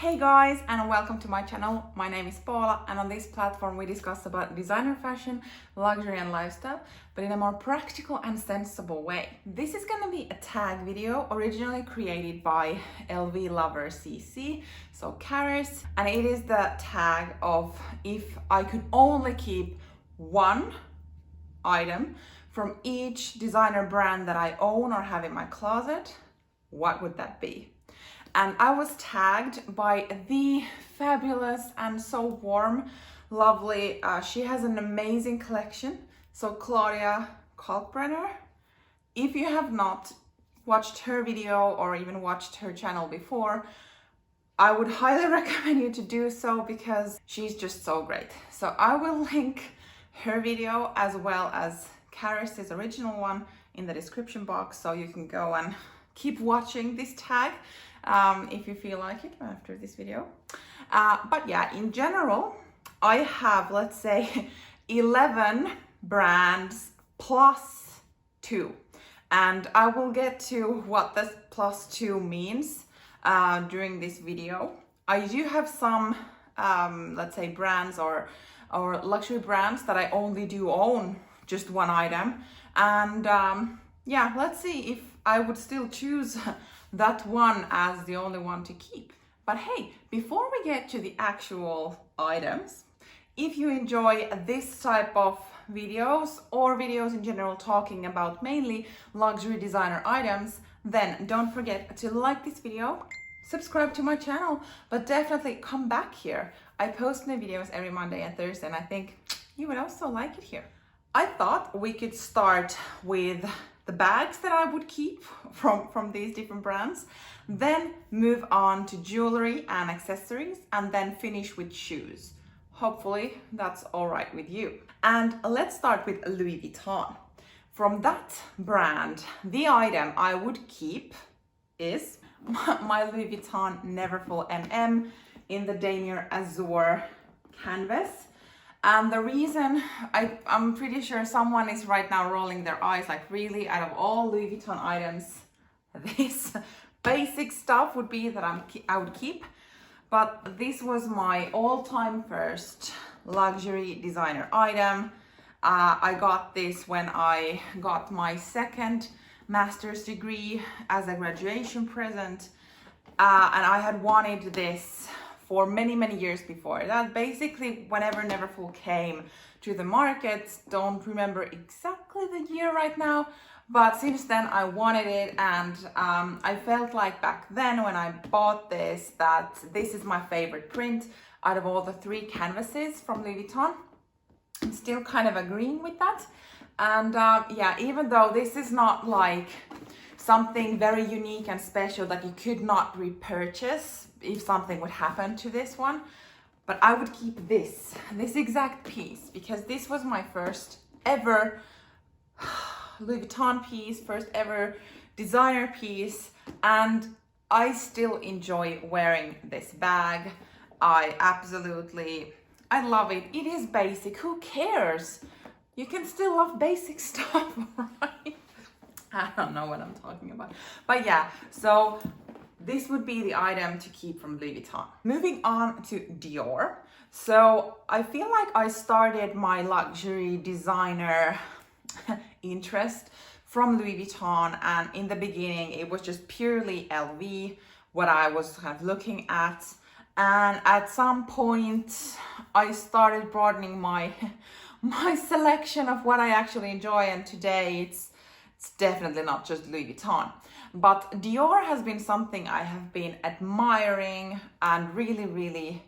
Hey guys, and welcome to my channel. My name is Paula, and on this platform we discuss about designer fashion, luxury and lifestyle, but in a more practical and sensible way. This is gonna be a tag video originally created by Lvlovercc, so Charis, and it is the tag of if I could only keep one item from each designer brand that I own or have in my closet, what would that be? And I was tagged by the fabulous and so warm, lovely, she has an amazing collection. So Cláudia Kalkbrenner. If you have not watched her video or even watched her channel before, I would highly recommend you to do so because she's just so great. So I will link her video as well as Charis's original one in the description box, so you can go and keep watching this tag if you feel like it after this video. But yeah, in general, I have, let's say, 11 brands plus 2. And I will get to what this plus 2 means during this video. I do have some, let's say, brands or luxury brands that I only do own just one item. And yeah, let's see if I would still choose that one as the only one to keep. But hey, before we get to the actual items, if you enjoy this type of videos or videos in general talking about mainly luxury designer items, then don't forget to like this video, subscribe to my channel, but definitely come back here. I post new videos every Monday and Thursday, and I think you would also like it here. I thought we could start with the bags that I would keep from these different brands, then move on to jewelry and accessories, and then finish with shoes. Hopefully that's all right with you. And let's start with Louis Vuitton. From that brand, the item I would keep is my Louis Vuitton Neverfull MM in the Damier Azur canvas. And the reason, I'm pretty sure someone is right now rolling their eyes, like, really, out of all Louis Vuitton items, this basic stuff would be that I would keep. But this was my all-time first luxury designer item. I got this when I got my second master's degree as a graduation present. And I had wanted this for many years before that. Basically, whenever Neverfull came to the market, don't remember exactly the year right now, but since then I wanted it, and I felt like back then when I bought this that this is my favorite print out of all the 3 canvases from Louis Vuitton. I'm still kind of agreeing with that. And yeah, even though this is not like something very unique and special that you could not repurchase if something would happen to this one, but I would keep this exact piece because this was my first ever Louis Vuitton piece, first ever designer piece, and I still enjoy wearing this bag. I love it. It is basic. Who cares? You can still love basic stuff, right? I don't know what I'm talking about. But yeah, so this would be the item to keep from Louis Vuitton. Moving on to Dior. So I feel like I started my luxury designer interest from Louis Vuitton, and in the beginning it was just purely LV, what I was kind of looking at. And at some point I started broadening my selection of what I actually enjoy, and today it's definitely not just Louis Vuitton. But Dior has been something I have been admiring, and really,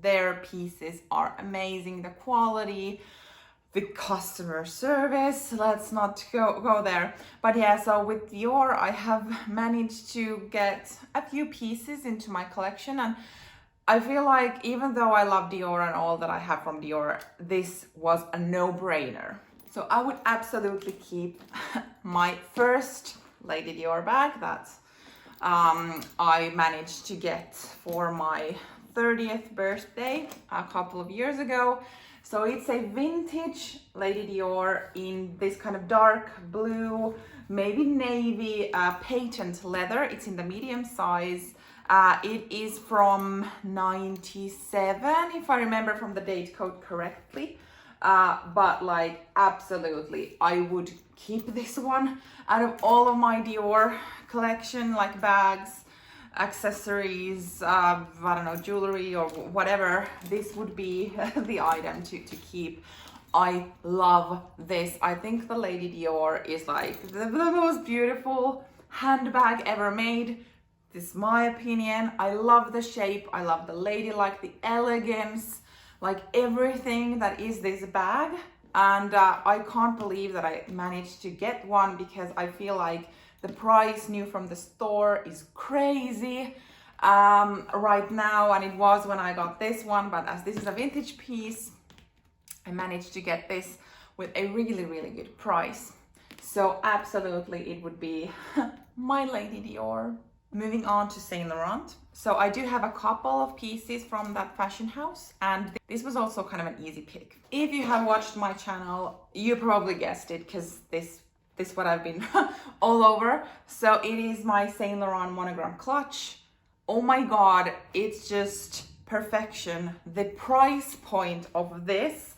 their pieces are amazing. The quality, the customer service, let's not go there. But yeah, so with Dior, I have managed to get a few pieces into my collection, and I feel like even though I love Dior and all that I have from Dior, this was a no-brainer. So I would absolutely keep my first Lady Dior bag that I managed to get for my 30th birthday a couple of years ago. So it's a vintage Lady Dior in this kind of dark blue, maybe navy patent leather. It's in the medium size, It is from 97, if I remember from the date code correctly. But like absolutely, I would keep this one out of all of my Dior collection, like bags, accessories, I don't know, jewelry or whatever. This would be the item to keep. I love this. I think the Lady Dior is like the most beautiful handbag ever made. This is my opinion. I love the shape. I love the ladylike, the elegance, like everything that is this bag. And I can't believe that I managed to get one, because I feel like the price new from the store is crazy right now, and it was when I got this one. But as this is a vintage piece, I managed to get this with a really, really good price. So absolutely, it would be my Lady Dior. Moving on to Saint Laurent. So I do have a couple of pieces from that fashion house, and this was also kind of an easy pick. If you have watched my channel, you probably guessed it, because this what I've been all over. So it is my Saint Laurent monogram clutch. Oh my god, it's just perfection. The price point of this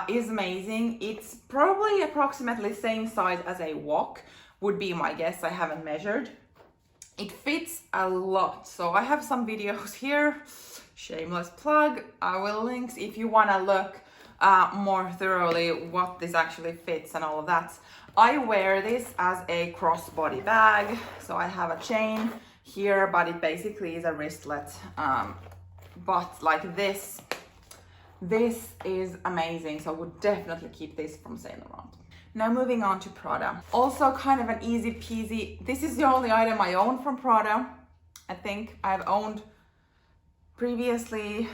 is amazing. It's probably approximately same size as a walk, would be my guess. I haven't measured. It fits a lot. So I have some videos here, shameless plug. I will link if you want to look more thoroughly what this actually fits and all of that. I wear this as a crossbody bag. So I have a chain here, but it basically is a wristlet. But like this is amazing. So I would definitely keep this from Saint Laurent. Now moving on to Prada. Also kind of an easy peasy. This is the only item I own from Prada. I think I've owned previously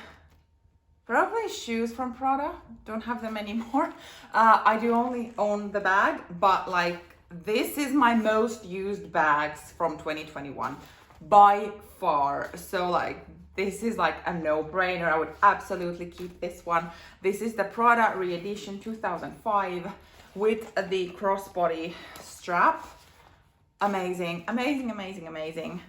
probably shoes from Prada. Don't have them anymore. I do only own the bag, but like this is my most used bags from 2021 by far. So like this is like a no-brainer. I would absolutely keep this one. This is the Prada re-edition 2005 with the crossbody strap. Amazing, amazing, amazing, amazing.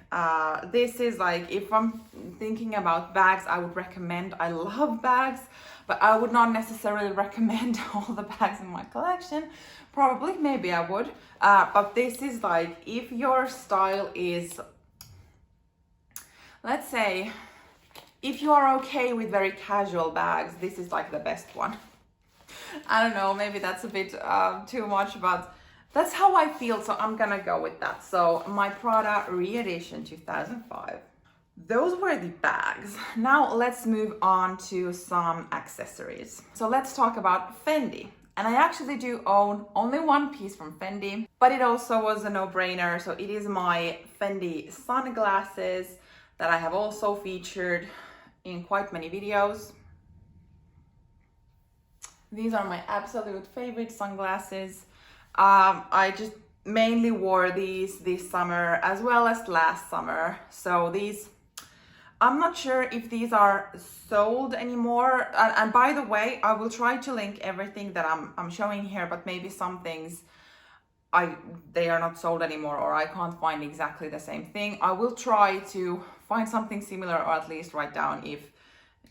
This is like, if I'm thinking about bags, I would recommend, I love bags, but I would not necessarily recommend all the bags in my collection. Probably, maybe I would. But this is like, if your style is, let's say, if you are okay with very casual bags, this is like the best one. I don't know, maybe that's a bit too much, but that's how I feel, so I'm gonna go with that. So my Prada re-edition 2005. Those were the bags. Now let's move on to some accessories. So let's talk about Fendi. And I actually do own only one piece from Fendi, but it also was a no-brainer. So it is my Fendi sunglasses that I have also featured in quite many videos. These are my absolute favorite sunglasses. I just mainly wore these this summer as well as last summer. So these, I'm not sure if these are sold anymore. And by the way, I will try to link everything that I'm showing here, but maybe some things they are not sold anymore, or I can't find exactly the same thing. I will try to find something similar, or at least write down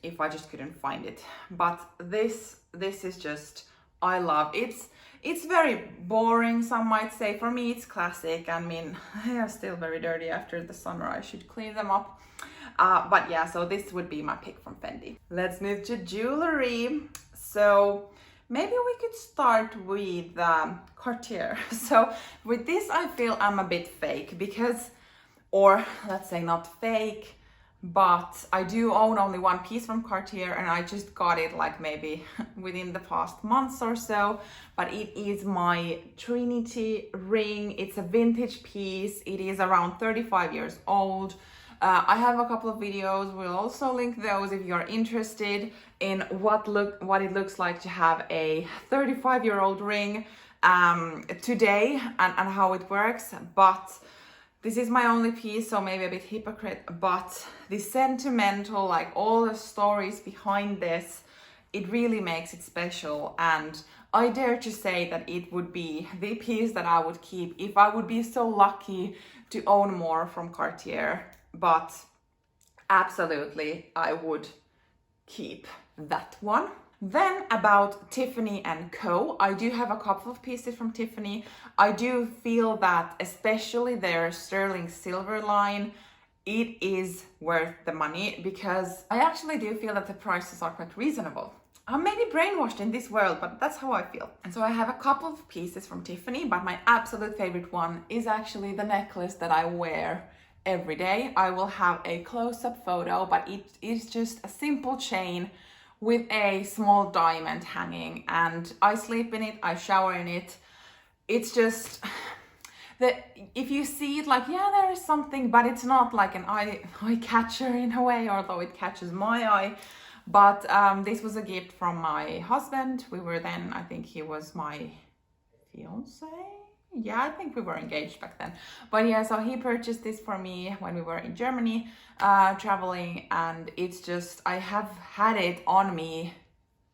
if I just couldn't find it. But this is just, I love it. It's very boring, some might say. For me, it's classic. I mean, they are still very dirty after the summer. I should clean them up. But yeah, so this would be my pick from Fendi. Let's move to jewelry. So maybe we could start with Cartier. So with this, I feel I'm a bit fake because, or let's say not fake, but I do own only one piece from Cartier, and I just got it like maybe within the past months or so. But it is my Trinity ring. It's a vintage piece. It is around 35 years old. I have a couple of videos. We'll also link those if you're interested in what it looks like to have a 35-year-old ring today and how it works. But this is my only piece, so maybe a bit hypocrite, but the sentimental, like all the stories behind this, it really makes it special. And I dare to say that it would be the piece that I would keep if I would be so lucky to own more from Cartier. but absolutely I would keep that one. Then about Tiffany and Co. I do have a couple of pieces from Tiffany. I do feel that especially their sterling silver line, it is worth the money, because I actually do feel that the prices are quite reasonable. I'm maybe brainwashed in this world, but that's how I feel. And so I have a couple of pieces from Tiffany, but my absolute favorite one is actually the necklace that I wear every day. I will have a close-up photo, but it is just a simple chain with a small diamond hanging, and I sleep in it, I shower in it. It's just if you see it, like, yeah, there is something, but it's not like an eye catcher in a way, although it catches my eye. But this was a gift from my husband. We were then, I think he was my fiance. Yeah, I think we were engaged back then. But yeah, so he purchased this for me when we were in Germany traveling, and it's just, I have had it on me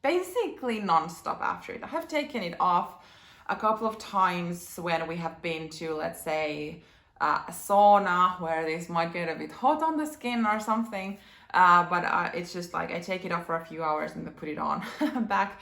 basically non-stop after it. I have taken it off a couple of times when we have been to, let's say, a sauna where this might get a bit hot on the skin or something. But it's just like I take it off for a few hours and then put it on back.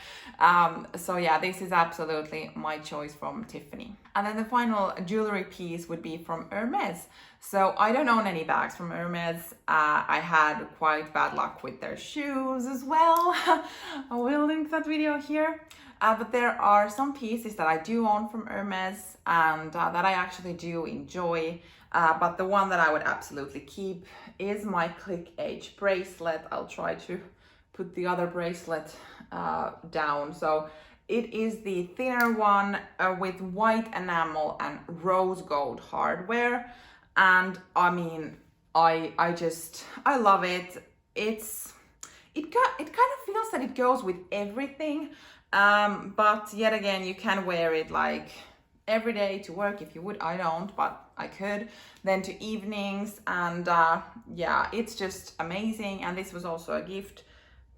So yeah, this is absolutely my choice from Tiffany. And then the final jewelry piece would be from Hermes. So I don't own any bags from Hermes. I had quite bad luck with their shoes as well. I will link that video here. But there are some pieces that I do own from Hermes and that I actually do enjoy. But the one that I would absolutely keep is my Click Age bracelet. I'll try to put the other bracelet down. So it is the thinner one with white enamel and rose gold hardware. And I mean, I love it. It kind of feels that it goes with everything. But yet again, you can wear it like every day to work if you would. I don't, but I could. Then to evenings, and yeah, it's just amazing. And this was also a gift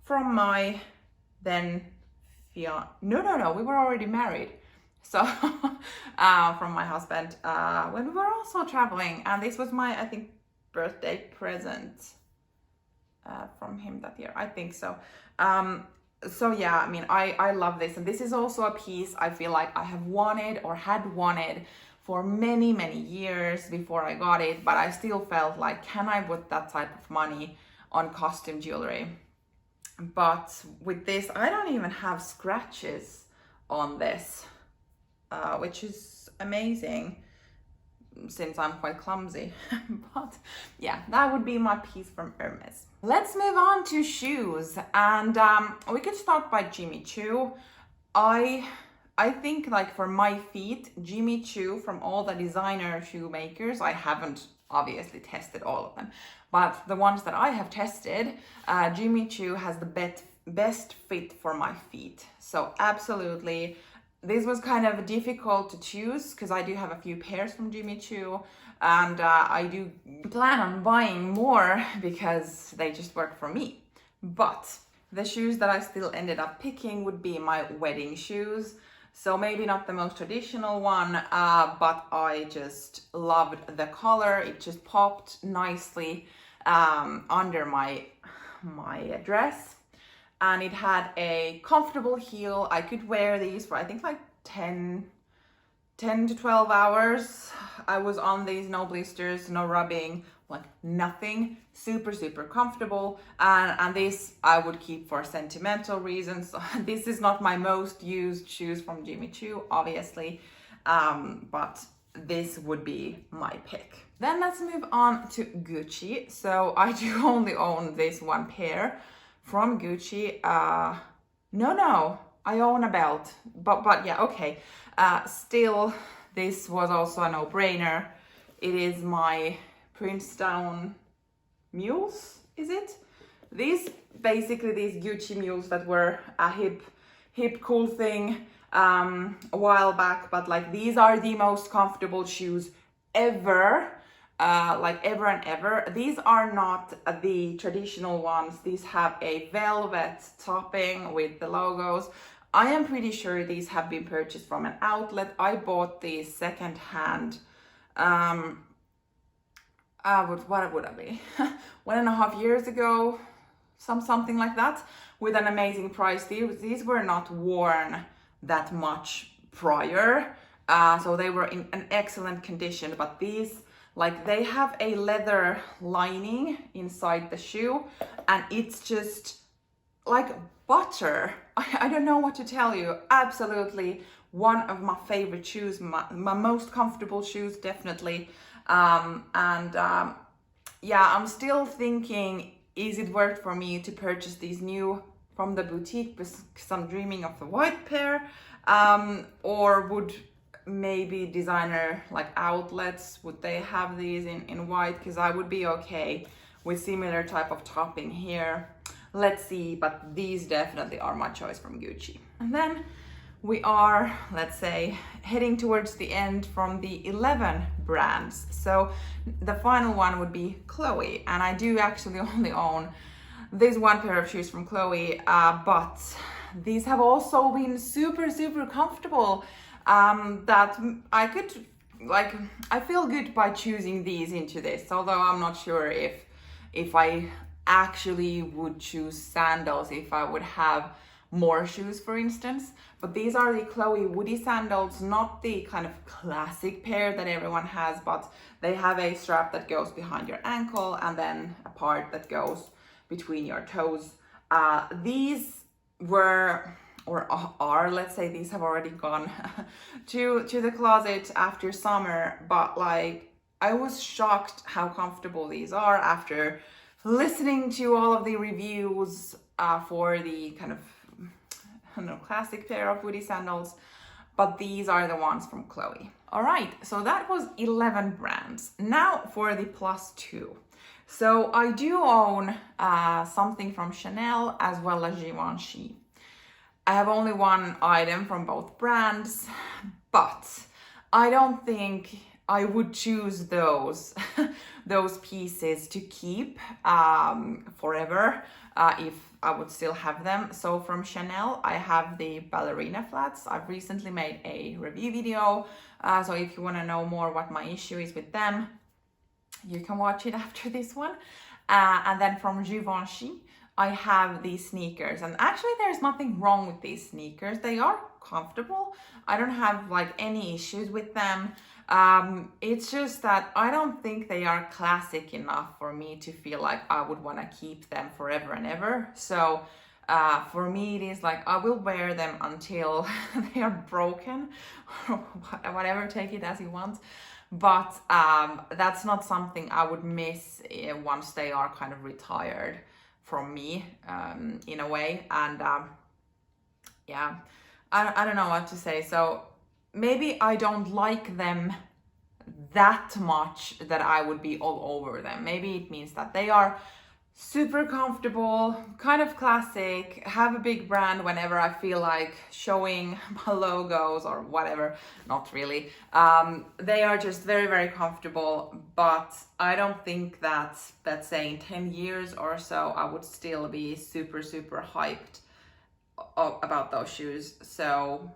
from my then fiance. No, we were already married. So from my husband when we were also traveling, and this was my, I think, birthday present from him that year. I think so. So yeah, I mean, I love this, and this is also a piece I feel like I have wanted or had wanted for many years before I got it, but I still felt like, can I put that type of money on costume jewelry? But with this, I don't even have scratches on this, which is amazing since I'm quite clumsy. But yeah, that would be my piece from Hermes. Let's move on to shoes, and we could start by Jimmy Choo. I think, like, for my feet, Jimmy Choo, from all the designer shoemakers, I haven't obviously tested all of them, but the ones that I have tested, Jimmy Choo has the best fit for my feet. So absolutely, this was kind of difficult to choose because I do have a few pairs from Jimmy Choo, and I do plan on buying more because they just work for me. But the shoes that I still ended up picking would be my wedding shoes. So maybe not the most traditional one, but I just loved the color. It just popped nicely under my dress. And it had a comfortable heel. I could wear these for, I think, like 10 to 12 hours. I was on these, no blisters, no rubbing, like nothing. Super comfortable. And this I would keep for sentimental reasons. This is not my most used shoes from Jimmy Choo, obviously, but this would be my pick. Then let's move on to Gucci. So I do only own this one pair from Gucci. No, I own a belt, but yeah, okay. Still, this was also a no-brainer. It is my Princeton mules, is it? These Gucci mules that were a hip cool thing a while back, but like, these are the most comfortable shoes ever. Like ever and ever. These are not the traditional ones. These have a velvet topping with the logos. I am pretty sure these have been purchased from an outlet. I bought these secondhand what would I be? 1.5 years ago, something like that, with an amazing price. These were not worn that much prior, so they were in an excellent condition, but these, like, they have a leather lining inside the shoe, and it's just like butter. I don't know what to tell you. Absolutely one of my favorite shoes, my most comfortable shoes, definitely. Yeah, I'm still thinking, is it worth for me to purchase these new from the boutique, because I'm dreaming of the white pair, or would maybe designer like outlets, would they have these in white? Because I would be okay with similar type of topping here. Let's see, but these definitely are my choice from Gucci. And then we are, let's say, heading towards the end from the 11 brands. So the final one would be Chloe, and I do actually only own this one pair of shoes from Chloe, but these have also been super comfortable, that I could, like, I feel good by choosing these into this, although I'm not sure if I actually would choose sandals if I would have more shoes, for instance. But these are the Chloe Woody sandals, not the kind of classic pair that everyone has, but they have a strap that goes behind your ankle and then a part that goes between your toes. These were, or are, let's say, these have already gone to the closet after summer, but like, I was shocked how comfortable these are after listening to all of the reviews for the kind of, I don't know, classic pair of Woody sandals, but these are the ones from Chloe. All right, so that was 11 brands. Now for the +2. So I do own something from Chanel as well as Givenchy. I have only one item from both brands, but I don't think I would choose those those pieces to keep forever if I would still have them. So from Chanel, I have the ballerina flats. I've recently made a review video, so if you want to know more what my issue is with them, you can watch it after this one. And then from Givenchy, I have these sneakers, and actually there's nothing wrong with these sneakers. They are comfortable. I don't have like any issues with them. It's just that I don't think they are classic enough for me to feel like I would want to keep them forever and ever. So for me, it is like I will wear them until they are broken, or whatever, take it as you want. But that's not something I would miss once they are kind of retired from me, in a way. And yeah, I don't know what to say. So maybe I don't like them that much that I would be all over them. Maybe it means that they are super comfortable, kind of classic, have a big brand whenever I feel like showing my logos or whatever. Not really. They are just very comfortable, but I don't think that, let's say, in 10 years or so, I would still be super hyped about those shoes. So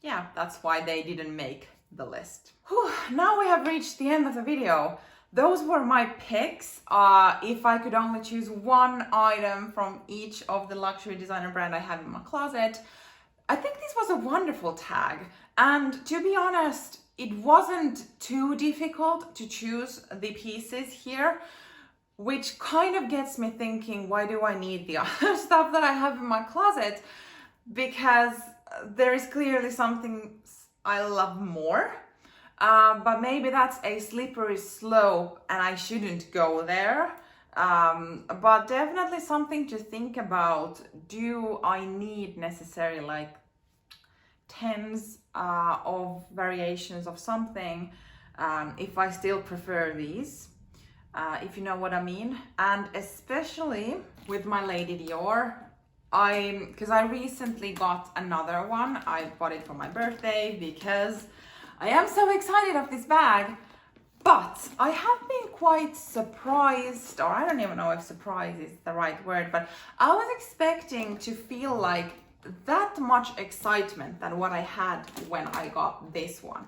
yeah, that's why they didn't make the list. Whew, now we have reached the end of the video. Those were my picks. If I could only choose one item from each of the luxury designer brand I have in my closet, I think this was a wonderful tag. And to be honest, it wasn't too difficult to choose the pieces here, which kind of gets me thinking, why do I need the other stuff that I have in my closet? Because there is clearly something I love more. But maybe that's a slippery slope and I shouldn't go there. But definitely something to think about. Do I need necessarily like tens of variations of something if I still prefer these? If you know what I mean. And especially with my Lady Dior, because I recently got another one. I bought it for my birthday because I am so excited of this bag, but I have been quite surprised, or I don't even know if surprise is the right word, but I was expecting to feel like that much excitement than what I had when I got this one.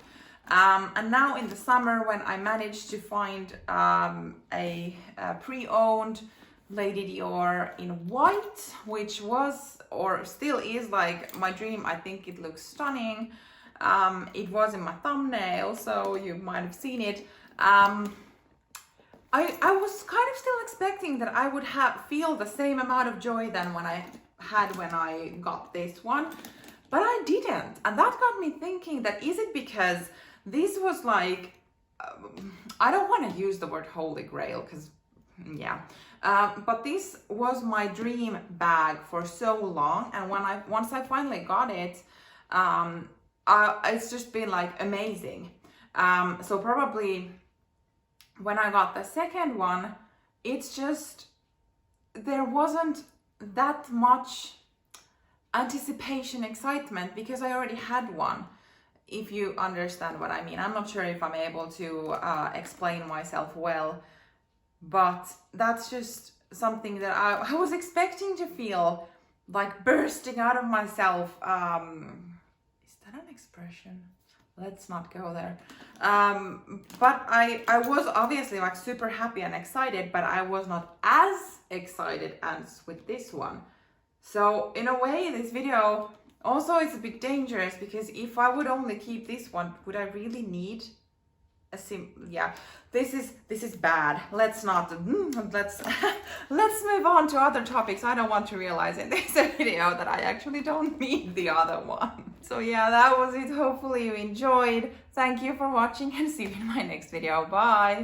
And now in the summer, when I managed to find a pre-owned Lady Dior in white, which was or still is like my dream. I think it looks stunning. It was in my thumbnail, so you might have seen it. I was kind of still expecting that I would feel the same amount of joy than when I got this one, but I didn't. And that got me thinking that is it because this was like, I don't want to use the word holy grail because, yeah. But this was my dream bag for so long. And once I finally got it, it's just been like amazing. So probably when I got the second one, it's just, there wasn't that much anticipation, excitement, because I already had one, if you understand what I mean. I'm not sure if I'm able to explain myself well, but that's just something that I was expecting to feel like bursting out of myself. Is that an expression? Let's not go there. But I was obviously like super happy and excited, but I was not as excited as with this one. So in a way, this video also is a bit dangerous, because if I would only keep this one, would I really need a yeah, this is bad. Let's move on to other topics. I don't want to realize in this video that I actually don't need the other one. So yeah, that was it. Hopefully you enjoyed. Thank you for watching, and see you in my next video. Bye.